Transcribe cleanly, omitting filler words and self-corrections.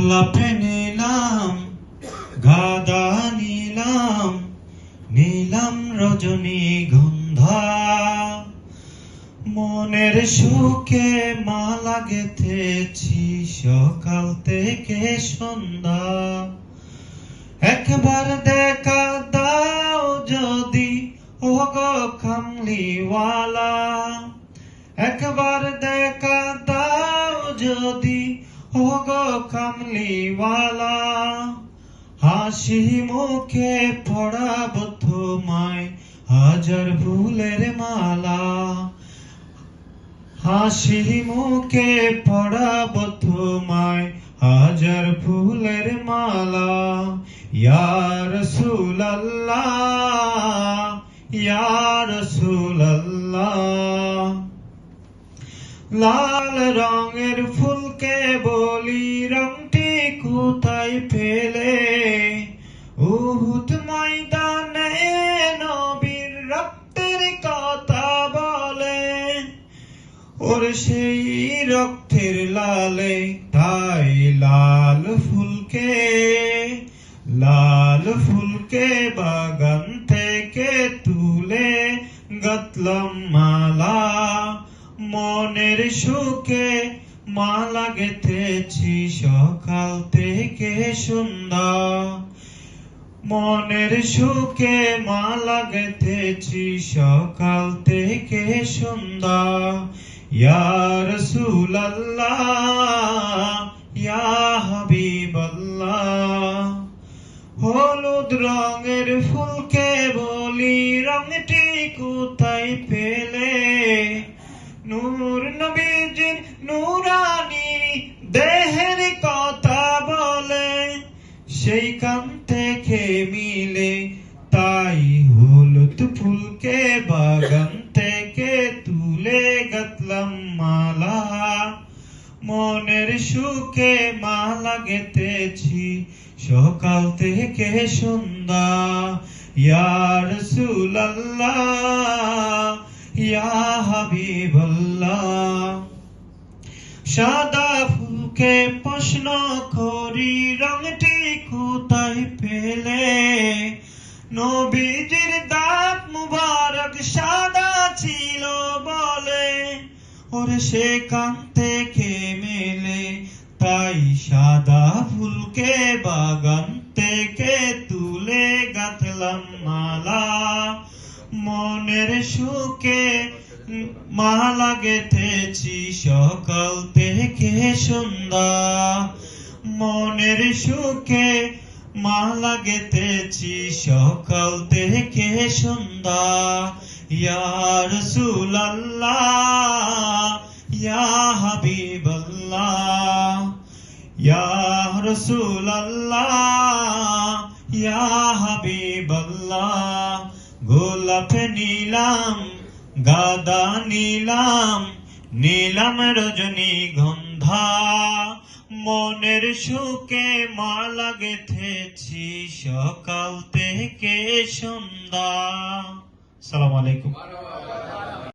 গোলাপে নিলাম, গাঁদা নিলাম, নিলাম রজনীগন্ধা। মনের সুখে মালা গেঁথেছি সকাল থেকে সন্ধ্যা। একবার দেখা দাও যদি ওগো কামলিওয়ালা, একবার দেখা দাও যদি ওগো কামলিওয়ালা। হাসি মুখে পড়াবো তোমায় হাজার ফুলের মালা, হাসি মুখে পড়াবো তোমায় হাজার ফুলের মালা। ইয়া রাসূলুল্লাহ, ইয়া রাসূলুল্লাহ। লাল রঙের ফুলকে বলি রংটি কোথায় পেলে? উহুদ ময়দানে নবীর রক্তের কথা বলে। ওর সেই রক্তের লালে তাই লাল ফুলকে বাগান থেকে তুলে গাঁথলাম মালা। মনের সুখে মালা গেঁথেছি সকাল থেকে সন্ধ্যা। মনের সুখে মালা গেঁথেছি সকাল থেকে সন্ধ্যা। ইয়া রাসূলুল্লাহ, ইয়া হাবিবাল্লাহ। হলুদ রঙের ফুলকে বলি রংটি কোথায় পেলে? নূর নবীজির নূরানি দেহের কথা বলে। সেইখান থেকে মিলে তাই হলুদ ফুলকে বাগান থেকে তুলে গাঁথলাম মালা। মনের সুখে মালা গেঁথেছি সকাল থেকে সন্ধ্যা। ইয়া রাসূলুল্লাহ, ইয়া হাবিবাল্লাহ। সাদা ফুলকে প্রশ্ন করি রংটি কোথায় পেলে? নবীজির দাঁত মুবারক সাদা ছিল বলে। ওরে সেখান থেকে মেলে তাই সাদা ফুলকে বাগান থেকে তুলে গাঁথলাম মালা। মনের সুখে মালা গেঁথেছি সকাল থেকে সন্ধ্যা। মনের সুখে মালা গেঁথেছি সকাল থেকে সন্ধ্যা। ইয়া রাসূলুল্লাহ, ইয়া হাবিবাল্লাহ। ইয়া রাসূলুল্লাহ, ইয়া হাবিবাল্লাহ। গোলাপে নিলাম, গাঁদা নিলাম, নিলাম রজনীগন্ধা। মনের সুখে মালা গেঁথেছি সকাল থেকে সন্ধ্যা। আসসালামু আলাইকুম।